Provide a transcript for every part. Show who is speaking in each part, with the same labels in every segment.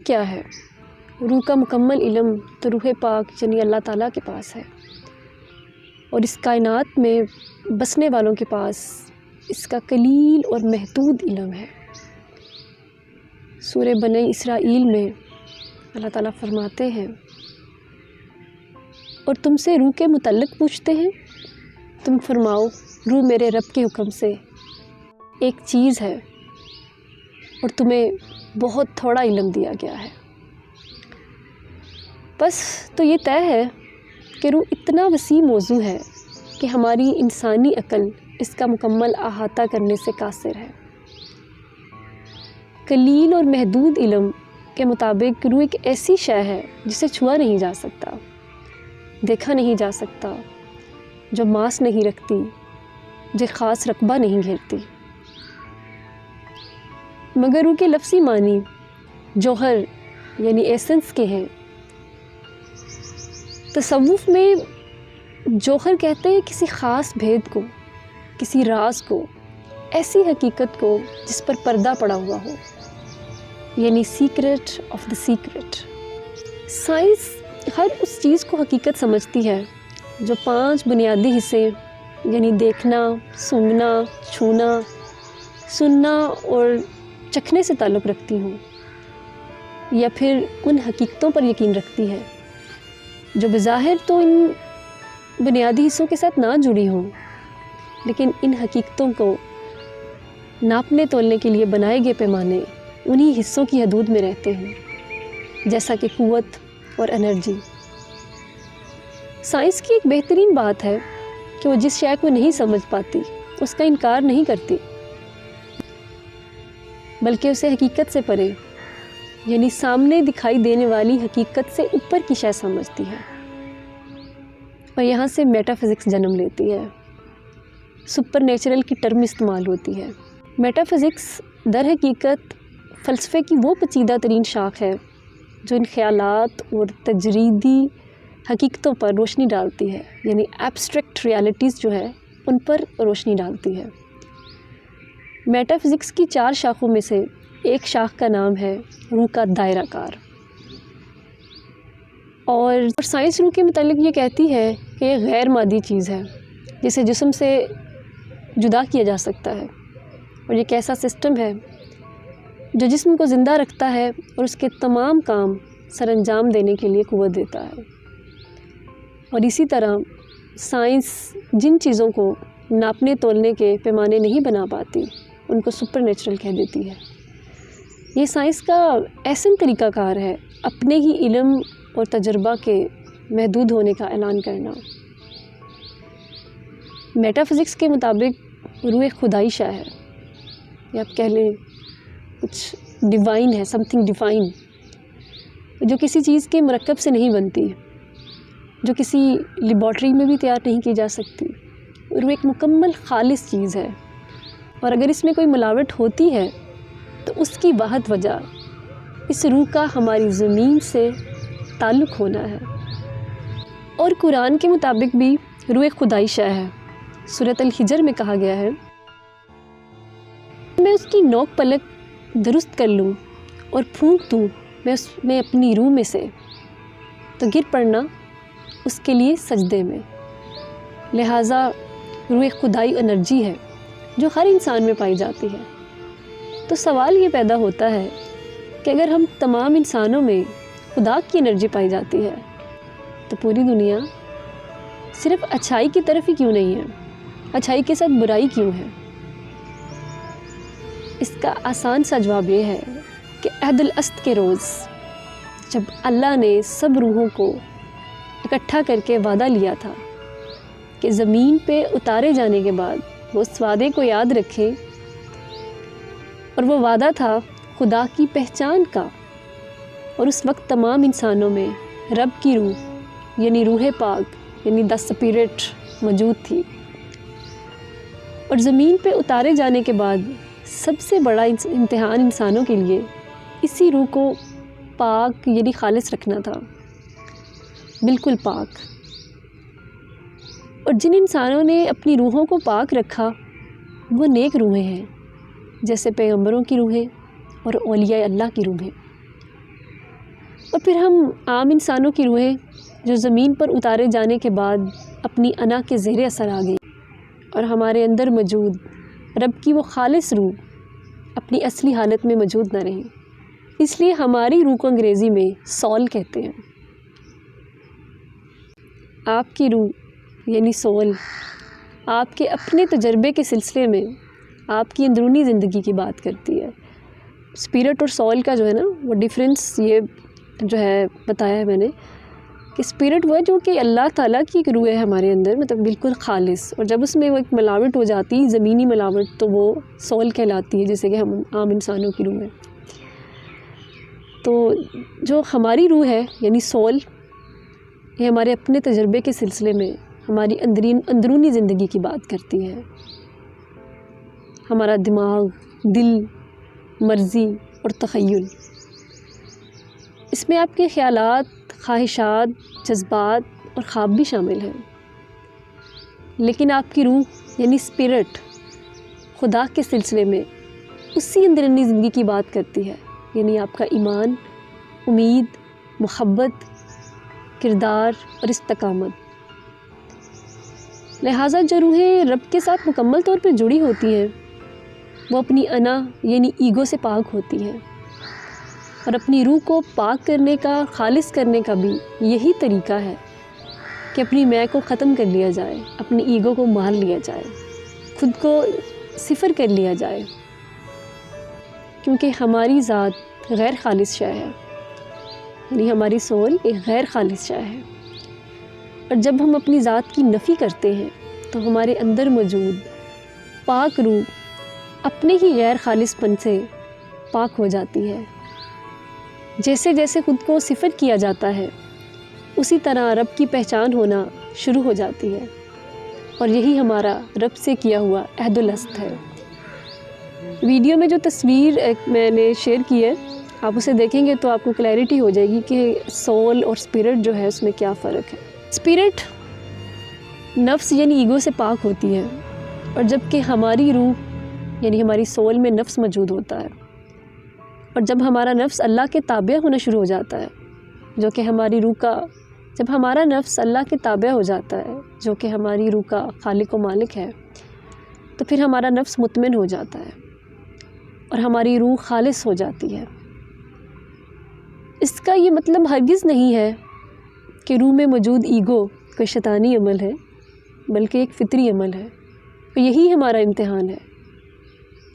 Speaker 1: کیا ہے؟ روح کا مکمل علم تو روح پاک یعنی اللہ تعالیٰ کے پاس ہے، اور اس کائنات میں بسنے والوں کے پاس اس کا قلیل اور محدود علم ہے۔ سورہ بنی اسرائیل میں اللہ تعالیٰ فرماتے ہیں، اور تم سے روح کے متعلق پوچھتے ہیں، تم فرماؤ روح میرے رب کے حکم سے ایک چیز ہے، اور تمہیں بہت تھوڑا علم دیا گیا ہے۔ بس تو یہ طے ہے کہ روح اتنا وسیع موضوع ہے کہ ہماری انسانی عقل اس کا مکمل احاطہ کرنے سے قاصر ہے۔ قلیل اور محدود علم کے مطابق روح ایک ایسی شے ہے جسے چھوا نہیں جا سکتا، دیکھا نہیں جا سکتا، جو ماس نہیں رکھتی، جو خاص رقبہ نہیں گھیرتی۔ مگر روح کے لفظی معنی جوہر یعنی ایسنس کے ہیں۔ تصوف میں جوہر کہتے ہیں کسی خاص بھید کو، کسی راز کو، ایسی حقیقت کو جس پر پردہ پڑا ہوا ہو، یعنی secret of the secret. Science ہر اس چیز کو حقیقت سمجھتی ہے جو 5 بنیادی حصے یعنی دیکھنا، سونگھنا، چھونا، سننا اور چکھنے سے تعلق رکھتی ہوں، یا پھر ان حقیقتوں پر یقین رکھتی ہے جو بظاہر تو ان بنیادی حصوں کے ساتھ نہ جڑی ہوں، لیکن ان حقیقتوں کو ناپنے تولنے کے لیے بنائے گئے پیمانے انہی حصوں کی حدود میں رہتے ہیں، جیسا کہ قوت اور انرجی۔ سائنس کی ایک بہترین بات ہے کہ وہ جس شے کو نہیں سمجھ پاتی اس کا انکار نہیں کرتی، بلکہ اسے حقیقت سے پرے یعنی سامنے دکھائی دینے والی حقیقت سے اوپر کی شے سمجھتی ہے، اور یہاں سے میٹا فزکس جنم لیتی ہے، سپر نیچرل کی ٹرم استعمال ہوتی ہے۔ میٹا فزکس در حقیقت فلسفے کی وہ پیچیدہ ترین شاخ ہے جو ان خیالات اور تجریدی حقیقتوں پر روشنی ڈالتی ہے، یعنی ایبسٹریکٹ ریالٹیز جو ہے ان پر روشنی ڈالتی ہے۔ میٹا فزکس کی 4 شاخوں میں سے ایک شاخ کا نام ہے روح کا دائرہ کار، اور سائنس روح کے متعلق یہ کہتی ہے کہ یہ غیر مادی چیز ہے جسے جسم سے جدا کیا جا سکتا ہے، اور یہ ایک ایسا سسٹم ہے جو جسم کو زندہ رکھتا ہے اور اس کے تمام کام سر انجام دینے کے لیے قوت دیتا ہے۔ اور اسی طرح سائنس جن چیزوں کو ناپنے تولنے کے پیمانے نہیں بنا پاتی ان کو سپر نیچرل کہہ دیتی ہے۔ یہ سائنس کا احسن طریقہ کار ہے اپنے ہی علم اور تجربہ کے محدود ہونے کا اعلان کرنا۔ میٹا فزکس کے مطابق روح ایک خدائی شے ہے، یا آپ کہہ لیں کچھ ڈیوائن ہے، سم تھنگ ڈیفائن، جو کسی چیز کے مرکب سے نہیں بنتی، جو کسی لیبارٹری میں بھی تیار نہیں کی جا سکتی۔ روح ایک مکمل خالص چیز ہے، اور اگر اس میں کوئی ملاوٹ ہوتی ہے تو اس کی واحد وجہ اس روح کا ہماری زمین سے تعلق ہونا ہے۔ اور قرآن کے مطابق بھی روح ایک خدائی شے ہے۔ سورۃ الحجر میں کہا گیا ہے، میں اس کی نوک پلک درست کر لوں اور پھونک دوں میں اس میں اپنی روح میں سے، تو گر پڑنا اس کے لیے سجدے میں۔ لہٰذا روح ایک خدائی انرجی ہے جو ہر انسان میں پائی جاتی ہے۔ تو سوال یہ پیدا ہوتا ہے کہ اگر ہم تمام انسانوں میں خدا کی انرجی پائی جاتی ہے تو پوری دنیا صرف اچھائی کی طرف ہی کیوں نہیں ہے؟ اچھائی کے ساتھ برائی کیوں ہے؟ اس کا آسان سا جواب یہ ہے کہ عہد العصد کے روز جب اللہ نے سب روحوں کو اکٹھا کر کے وعدہ لیا تھا کہ زمین پہ اتارے جانے کے بعد وہ اس وعدے کو یاد رکھیں، اور وہ وعدہ تھا خدا کی پہچان کا، اور اس وقت تمام انسانوں میں رب کی روح یعنی روح پاک یعنی دا سپیرٹ موجود تھی، اور زمین پہ اتارے جانے کے بعد سب سے بڑا امتحان انسانوں کے لیے اسی روح کو پاک یعنی خالص رکھنا تھا، بالکل پاک۔ اور جن انسانوں نے اپنی روحوں کو پاک رکھا وہ نیک روحیں ہیں، جیسے پیغمبروں کی روحیں اور اولیاء اللہ کی روحیں۔ اور پھر ہم عام انسانوں کی روحیں جو زمین پر اتارے جانے کے بعد اپنی انا کے زیر اثر آ گئی اور ہمارے اندر موجود رب کی وہ خالص روح اپنی اصلی حالت میں موجود نہ رہی، اس لیے ہماری روح کو انگریزی میں سول کہتے ہیں۔ آپ کی روح یعنی سول آپ کے اپنے تجربے کے سلسلے میں آپ کی اندرونی زندگی کی بات کرتی ہے۔ اسپرٹ اور سول کا جو ہے نا وہ ڈیفرنس یہ جو ہے بتایا ہے میں نے کہ اسپرٹ وہ ہے جو کہ اللہ تعالیٰ کی ایک روح ہے ہمارے اندر، مطلب بالکل خالص، اور جب اس میں وہ ایک ملاوٹ ہو جاتی زمینی ملاوٹ تو وہ سول کہلاتی ہے، جیسے کہ ہم عام انسانوں کی روح ہے۔ تو جو ہماری روح ہے یعنی سول یہ ہمارے اپنے تجربے کے سلسلے میں ہماری اندرونی زندگی کی بات کرتی ہے۔ ہمارا دماغ، دل، مرضی اور تخیل، اس میں آپ کے خیالات، خواہشات، جذبات اور خواب بھی شامل ہیں، لیکن آپ کی روح یعنی اسپرٹ خدا کے سلسلے میں اسی اندرونی زندگی کی بات کرتی ہے، یعنی آپ کا ایمان، امید، محبت، کردار اور استقامت۔ لہٰذا جو روحیں رب کے ساتھ مکمل طور پہ جڑی ہوتی ہیں وہ اپنی انا یعنی ایگو سے پاک ہوتی ہیں، اور اپنی روح کو پاک کرنے کا، خالص کرنے کا بھی یہی طریقہ ہے کہ اپنی میں کو ختم کر لیا جائے، اپنی ایگو کو مار لیا جائے، خود کو صفر کر لیا جائے، کیونکہ ہماری ذات غیر خالص شے ہے، یعنی ہماری سول ایک غیر خالص شے ہے، اور جب ہم اپنی ذات کی نفی کرتے ہیں تو ہمارے اندر موجود پاک روح اپنے ہی غیر خالص پن سے پاک ہو جاتی ہے۔ جیسے جیسے خود کو صفر کیا جاتا ہے اسی طرح رب کی پہچان ہونا شروع ہو جاتی ہے، اور یہی ہمارا رب سے کیا ہوا عہد العصد ہے۔ ویڈیو میں جو تصویر میں نے شیئر کی ہے آپ اسے دیکھیں گے تو آپ کو کلیئرٹی ہو جائے گی کہ سول اور اسپرٹ جو ہے اس میں کیا فرق ہے۔ اسپرٹ نفس یعنی ایگو سے پاک ہوتی ہے، اور جبکہ ہماری روح یعنی ہماری سول میں نفس موجود ہوتا ہے، اور جب ہمارا نفس اللہ کے تابع ہونا شروع ہو جاتا ہے جو کہ ہماری روح کا، جب ہمارا نفس اللہ کے تابع ہو جاتا ہے جو کہ ہماری روح کا خالق و مالک ہے، تو پھر ہمارا نفس مطمئن ہو جاتا ہے اور ہماری روح خالص ہو جاتی ہے۔ اس کا یہ مطلب ہرگز نہیں ہے کہ روح میں موجود ایگو کوئی شیطانی عمل ہے، بلکہ ایک فطری عمل ہے، اور یہی ہمارا امتحان ہے۔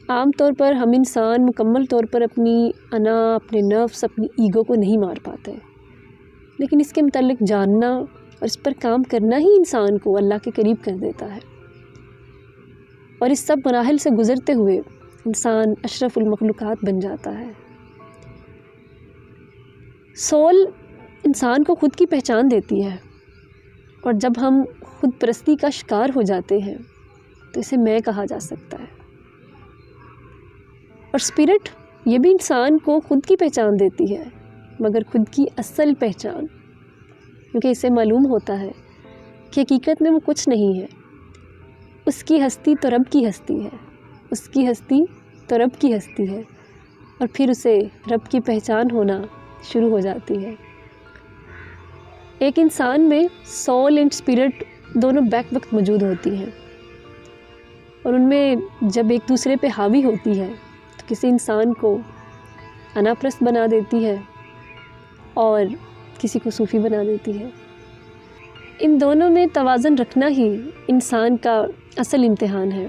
Speaker 1: عام طور پر ہم انسان مکمل طور پر اپنی انا، اپنے نفس، اپنی ایگو کو نہیں مار پاتے، لیکن اس کے متعلق جاننا اور اس پر کام کرنا ہی انسان کو اللہ کے قریب کر دیتا ہے، اور اس سب مراحل سے گزرتے ہوئے انسان اشرف المخلوقات بن جاتا ہے۔ سول انسان کو خود کی پہچان دیتی ہے، اور جب ہم خود پرستی کا شکار ہو جاتے ہیں تو اسے میں کہا جا سکتا ہے، اور اسپرٹ یہ بھی انسان کو خود کی پہچان دیتی ہے، مگر خود کی اصل پہچان، کیونکہ اسے معلوم ہوتا ہے کہ حقیقت میں وہ کچھ نہیں ہے، اس کی ہستی تو رب کی ہستی ہے، اس کی ہستی تو رب کی ہستی ہے، اور پھر اسے رب کی پہچان ہونا شروع ہو جاتی ہے۔ ایک انسان میں سول اینڈ اسپرٹ دونوں بیک وقت موجود ہوتی ہیں، اور ان میں جب ایک دوسرے پہ حاوی ہوتی ہے تو کسی انسان کو انا پرست بنا دیتی ہے اور کسی کو صوفی بنا دیتی ہے۔ ان دونوں میں توازن رکھنا ہی انسان کا اصل امتحان ہے،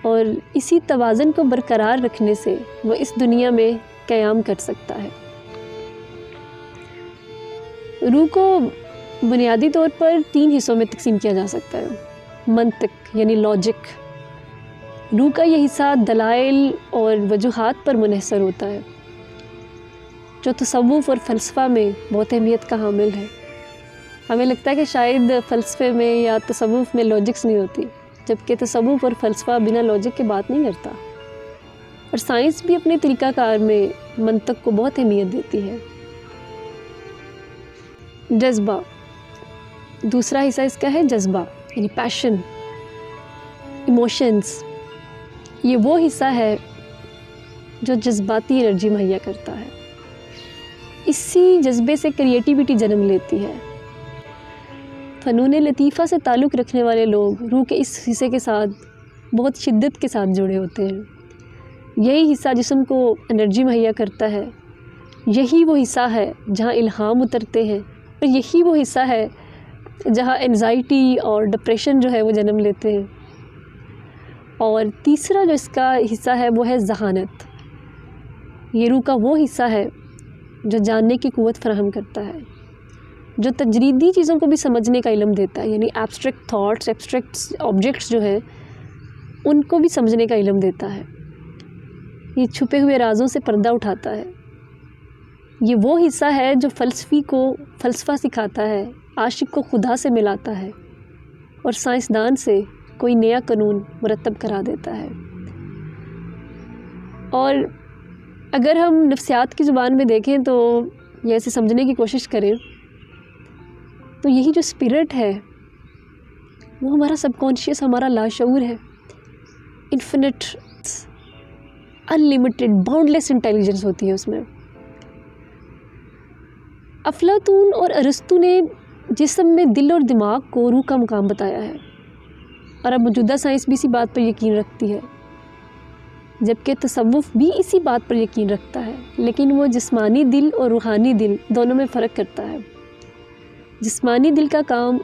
Speaker 1: اور اسی توازن کو برقرار رکھنے سے وہ اس دنیا میں قیام کر سکتا ہے۔ روح کو بنیادی طور پر 3 حصوں میں تقسیم کیا جا سکتا ہے۔ منطق یعنی لاجک، روح کا یہ حصہ دلائل اور وجوہات پر منحصر ہوتا ہے، جو تصوف اور فلسفہ میں بہت اہمیت کا حامل ہے۔ ہمیں لگتا ہے کہ شاید فلسفے میں یا تصوف میں لاجکس نہیں ہوتی، جبکہ تصوف اور فلسفہ بنا لاجک کے بات نہیں کرتا، اور سائنس بھی اپنے طریقہ کار میں منطق کو بہت اہمیت دیتی ہے۔ جذبہ، دوسرا حصہ اس کا ہے جذبہ یعنی پیشن، ایموشنز۔ یہ وہ حصہ ہے جو جذباتی انرجی مہیا کرتا ہے۔ اسی جذبے سے کریٹیوٹی جنم لیتی ہے۔ فنون لطیفہ سے تعلق رکھنے والے لوگ روح کے اس حصے کے ساتھ بہت شدت کے ساتھ جڑے ہوتے ہیں۔ یہی حصہ جسم کو انرجی مہیا کرتا ہے، یہی وہ حصہ ہے جہاں الہام اترتے ہیں، اور یہی وہ حصہ ہے جہاں انزائٹی اور ڈپریشن جو ہے وہ جنم لیتے ہیں۔ اور تیسرا جو اس کا حصہ ہے وہ ہے ذہانت۔ یہ روح کا وہ حصہ ہے جو جاننے کی قوت فراہم کرتا ہے، جو تجریدی چیزوں کو بھی سمجھنے کا علم دیتا ہے، یعنی ایبسٹریکٹ تھاٹس، ایبسٹریکٹ آبجیکٹس جو ہیں ان کو بھی سمجھنے کا علم دیتا ہے۔ یہ چھپے ہوئے رازوں سے پردہ اٹھاتا ہے۔ یہ وہ حصہ ہے جو فلسفی کو فلسفہ سکھاتا ہے، عاشق کو خدا سے ملاتا ہے، اور سائنسدان سے کوئی نیا قانون مرتب کرا دیتا ہے۔ اور اگر ہم نفسیات کی زبان میں دیکھیں تو یہ ایسے سمجھنے کی کوشش کریں تو یہی جو اسپرٹ ہے وہ ہمارا سب کانشیس، ہمارا لاشعور ہے۔ انفینٹ، انلیمیٹڈ، باؤنڈ لیس انٹیلیجنس ہوتی ہے اس میں۔ افلاطون اور ارسطو نے جسم میں دل اور دماغ کو روح کا مقام بتایا ہے، اور اب موجودہ سائنس بھی اسی بات پر یقین رکھتی ہے، جبکہ تصوف بھی اسی بات پر یقین رکھتا ہے، لیکن وہ جسمانی دل اور روحانی دل دونوں میں فرق کرتا ہے۔ جسمانی دل کا کام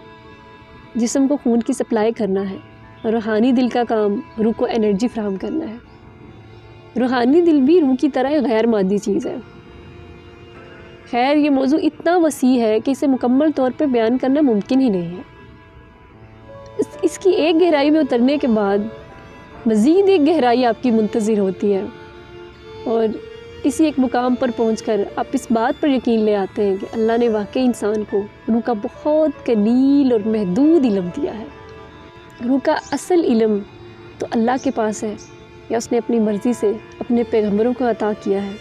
Speaker 1: جسم کو خون کی سپلائی کرنا ہے، اور روحانی دل کا کام روح کو انرجی فراہم کرنا ہے۔ روحانی دل بھی روح کی طرح غیر مادی چیز ہے۔ خیر، یہ موضوع اتنا وسیع ہے کہ اسے مکمل طور پہ بیان کرنا ممکن ہی نہیں ہے۔ اس کی ایک گہرائی میں اترنے کے بعد مزید ایک گہرائی آپ کی منتظر ہوتی ہے، اور اسی ایک مقام پر پہنچ کر آپ اس بات پر یقین لے آتے ہیں کہ اللہ نے واقعی انسان کو روح کا بہت قلیل اور محدود علم دیا ہے۔ روح کا اصل علم تو اللہ کے پاس ہے، یا اس نے اپنی مرضی سے اپنے پیغمبروں کو عطا کیا ہے۔